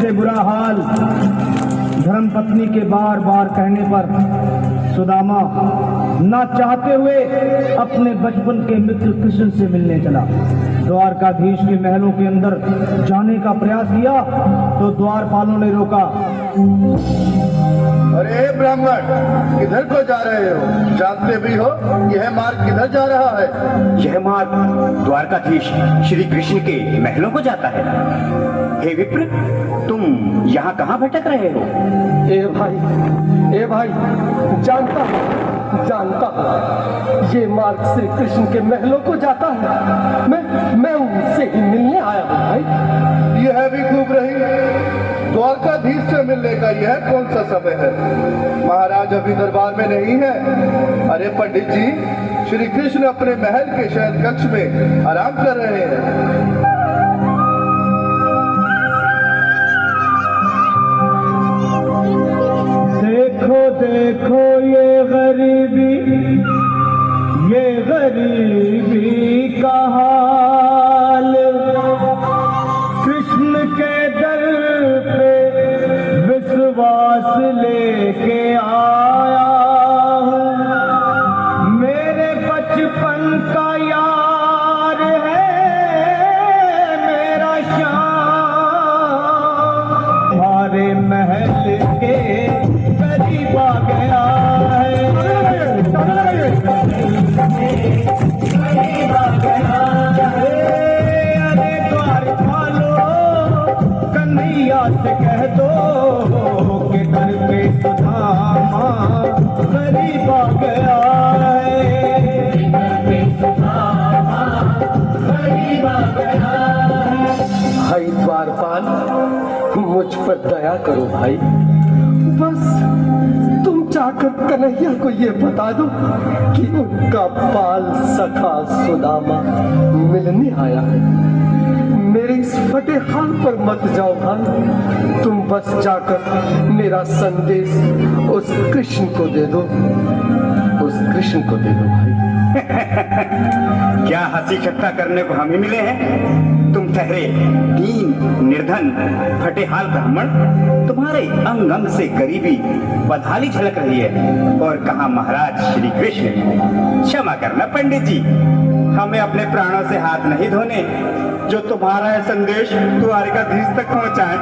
से बुरा हाल धर्मपत्नी के बार बार कहने पर सुदामा ना चाहते हुए अपने बचपन के मित्र कृष्ण से मिलने चला। द्वारकाधीश के महलों के अंदर जाने का प्रयास किया तो द्वारपालों ने रोका। अरे ब्राह्मण, किधर को जा रहे हो? जानते भी हो यह मार्ग किधर जा रहा है? यह मार्ग द्वारकाधीश श्री कृष्ण के महलों को जाता है। हे विप्र, तुम यहाँ कहाँ भटक रहे हो? ए भाई, जानता हूँ ये मार्ग श्री कृष्ण के महलों को जाता है। मैं उनसे ही मिलने आया हूँ भाई। यह भी खूब रही, द्वारकाधीश से मिलने का यह कौन सा समय है? महाराज अभी दरबार में नहीं है। अरे पंडित जी, श्री कृष्ण अपने महल के शयन कक्ष में आराम कर रहे हैं। देखो ये गरीबी का हाल, कृष्ण के दर पे विश्वास लेके आया हूँ। मेरे बचपन का यार है मेरा श्याम, हमारे महल के करीब आ गया है। अरे द्वारपालो, कन्हैया से कह दो कि दर पे सुदामा करीब आ गया है। भाई द्वारपाल, मुझ पर दया करो भाई। बस तुम जाकर कन्हैया को ये बता दो कि उनका बाल सखा सुदामा मिलने आया है। मेरे इस फटे हाल पर मत जाओ भाई, तुम बस जाकर मेरा संदेश उस कृष्ण को दे दो, भाई। क्या हंसी ठट्टा करने को हम ही मिले हैं? तुम ठहरे दीन निर्धन फटे हाल ब्राह्मण, तुम्हारे अंग अंग से गरीबी बदहाली झलक रही है। और कहा महाराज श्री कृष्ण। क्षमा करना पंडित जी, हमें अपने प्राणों से हाथ नहीं धोने जो तुम्हारा यह संदेश द्वारकाधीश तक पहुंचाए।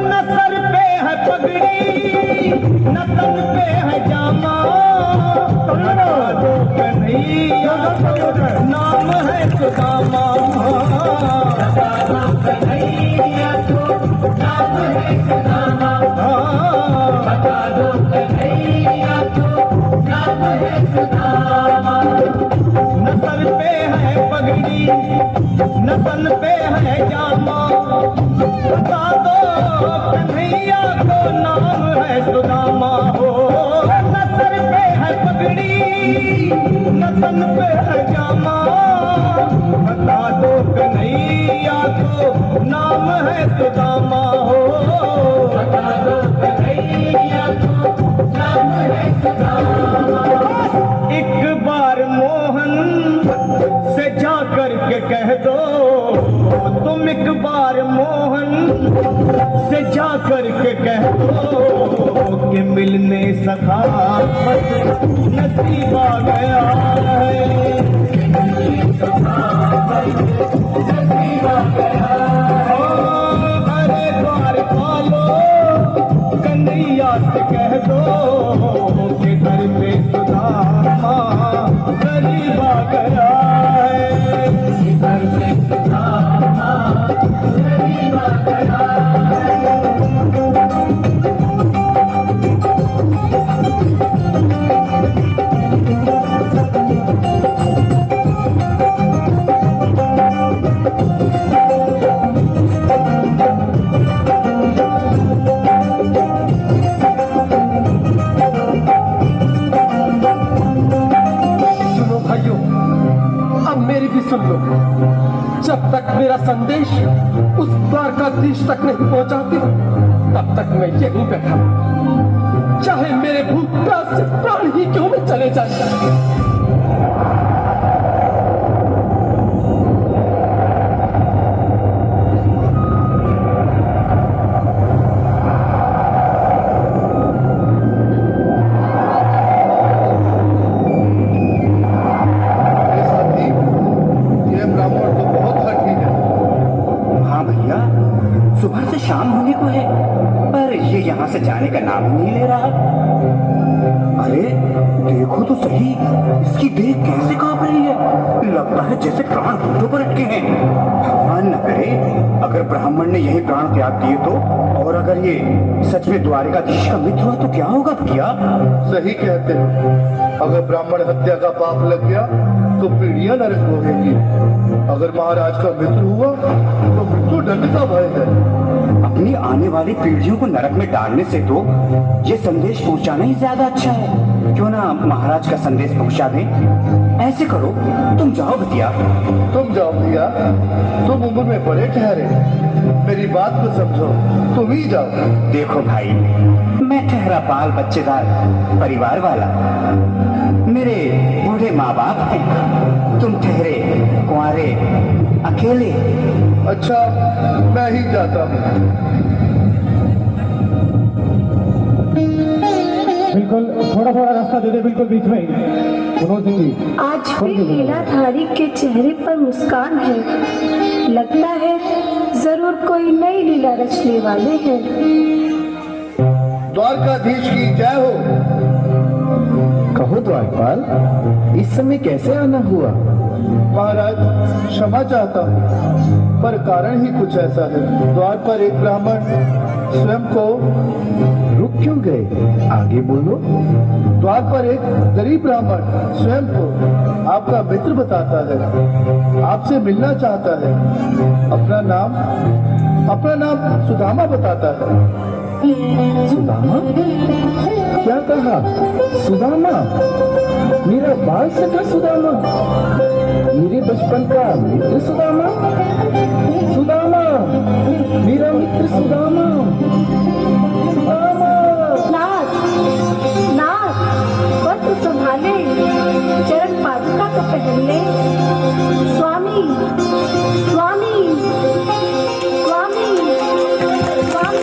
न सर पे है पगड़ी, न तन पे है जामा, कन्हैया नाम है सुदामा। कन्हैया तो नाम है सुदामा, बता दो कन्हैया तो नाम है सुदामा। न सर पे है पगड़ी, न तन पे है जामा, बता दो कन्हैया को नाम है सुदामा। हो न सर पे है पगड़ी, न तन पे है जामा, बता दो कन्हैया को नाम है सुदामा। हो बता दो कन्हैया को नाम है सुदामा। एक बार मोहन से जा करके कह दो, तुम एक बार मोहन से जा करके कह दो कि मिलने सखावत नसीब आ गया है। अरे द्वारपालो, कन्हैया से कह दो कि दर पे सुदामा करीब आ गया है। दर पे सुदामा करीब आ गया है। सुन लो, जब तक मेरा संदेश उस द्वारकाधीश तक नहीं पहुंचाते तब तक मैं यहीं बैठा, चाहे मेरे भूख प्यास से प्राण ही क्यों न चले जाए। देखो तो सही, इसकी देह कैसे कांप रही है। लगता है जैसे प्राण होठों पर अटके हैं। भगवान न करे अगर ब्राह्मण ने यही प्राण त्याग दिए तो, और अगर ये सच में द्वारिकाधीश का मित्र हुआ तो क्या होगा भैया? सही कहते हैं, अगर ब्राह्मण हत्या का पाप लग गया तो पीढ़ियां नरक भोगेंगी। अगर महाराज का मित्र हुआ तो मृत्यु दंड का भय है। अपनी आने वाली पीढ़ियों को नरक में डालने से तो ये संदेश पहुंचाना ही ज्यादा अच्छा है। क्यों ना महाराज का संदेश पहुंचा दें। ऐसे करो, तुम जाओ भैया। तुम जाओ भैया, तुम उम्र में बड़े ठहरे, मेरी बात को समझो, तुम ही जाओ। देखो भाई, मैं ठहरा बाल बच्चेदार परिवार वाला, मेरे बूढ़े माँ बाप हैं, तुम ठहरे कुंवारे अकेले। अच्छा, मैं ही जाता हूँ। बिल्कुल थोड़ा थोड़ा रास्ता दे दे, बिल्कुल बीच में ही। मनोज सिंह जी, आज भी लीलाधारी के चेहरे पर मुस्कान है। लगता है जरूर कोई नई लीला रचने वाले हैं। द्वारकाधीश की जय हो। कहो द्वारपाल, इस समय कैसे आना हुआ? महाराज, क्षमा चाहता हूँ, पर कारण ही कुछ ऐसा है। द्वार पर एक ब्राह्मण स्वयं को रुक क्यों गए? आगे बोलो। द्वार पर एक गरीब ब्राह्मण स्वयं को आपका मित्र बताता है, आपसे मिलना चाहता है। अपना नाम सुदामा बताता है। सुदामा? क्या कहा? सुदामा? मेरा बाल सखा सुदामा? मेरे बचपन का मित्र सुदामा? सुदामा, मेरा मित्र सुदामा। सुदामा। नाथ, नाथ, वस्त्र संभाले, चरण पादुका को पहन ले। स्वामी, स्वामी, स्वामी, स्वामी,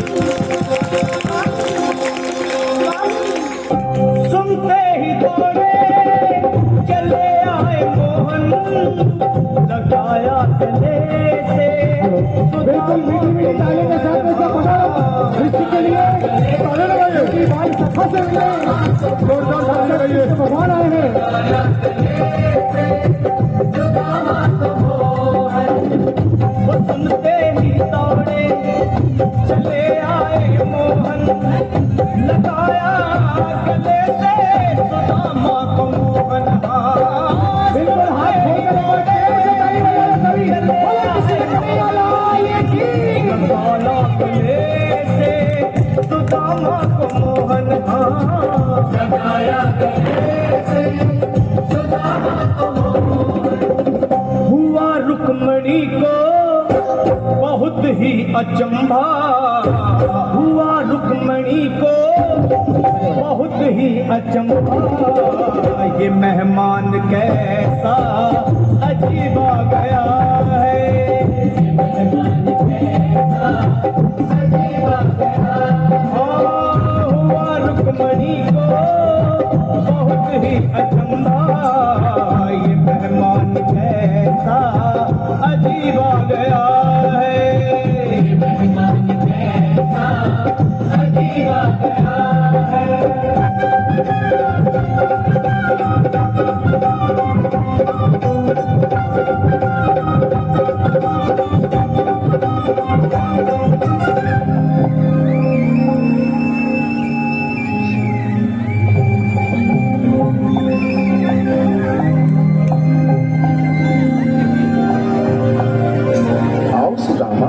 सुनते ही दौड़े चले आए मोहन, लगाया गले से बिल्कुल मीठी मीठी ताली के साथ में सब बजाओ। दृष्टि के लिए ताली लगाइए कि भाई सखा से मिले, जोरदार ताली लगाइए, भगवान आए हैं। वो सुनते ही दौड़े चले आए मोहन, लगाया गले से सुदामा को मोहन। बिल्कुल हाथ खोल कर ताली बजाना सभी। लगाया गले से सुदामा को मोहन, लगाया गले से सुदामा को मोहन। हुआ रुक्मणी को बहुत ही अचंभा, हुआ रुक्मणी को बहुत ही अचंभा। ये मेहमान कैसा अजीब आ गया है, ये मेहमान कैसा अजीब आ गया है। हुआ रुक्मणी को बहुत ही अचंभा, ये मेहमान कैसा अजीब आ गया है, ये मेहमान कैसा अजीब आ गया है। आओ सुदामा,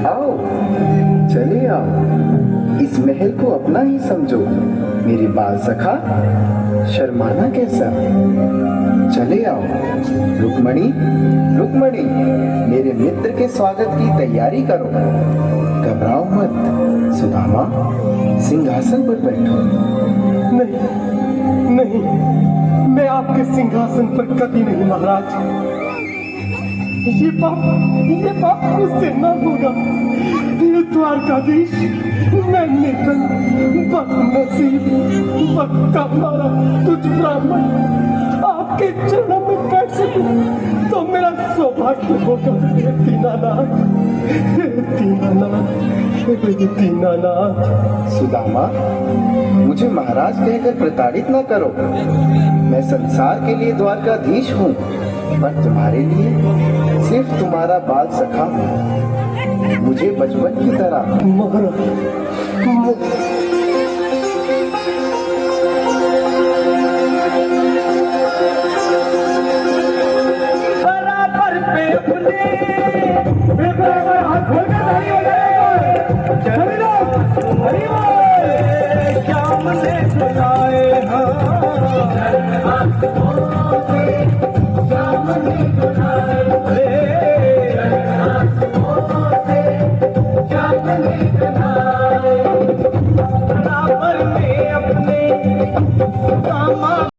आओ, चले आओ। इस महल को अपना ही समझो, मेरी बाल सखा। शर्माना कैसा? चले आओ। रुक्मणी, रुक्मणी, मेरे मित्र के स्वागत की तैयारी करो। घबराओ मत। सुदामा, सिंहासन पर बैठो। नहीं, नहीं, मैं आपके सिंहासन पर कभी नहीं महाराज। ये पाप मुझसे न होगा। ये द्वारकाधीश, मैं निर्धन, बदनसीब, बदका मारा तुझ ब्राह्मण आपके चरणों में बैठ सकूं तो मेरा सौभाग्य लाख होगा। दीनानाथ, दीनानाथ, दीनानाथ। सुदामा, मुझे महाराज कहकर प्रताड़ित न करो। मैं संसार के लिए द्वारकाधीश हूँ, पर तुम्हारे लिए सिर्फ तुम्हारा बाल सखा हूँ, मुझे बचपन की तरह। महाराज, बराबर पे अपने बराबर हाथ खोल के ताली बजाएगा। चल लो, हरि बोल। श्याम ने बुलाए हाँ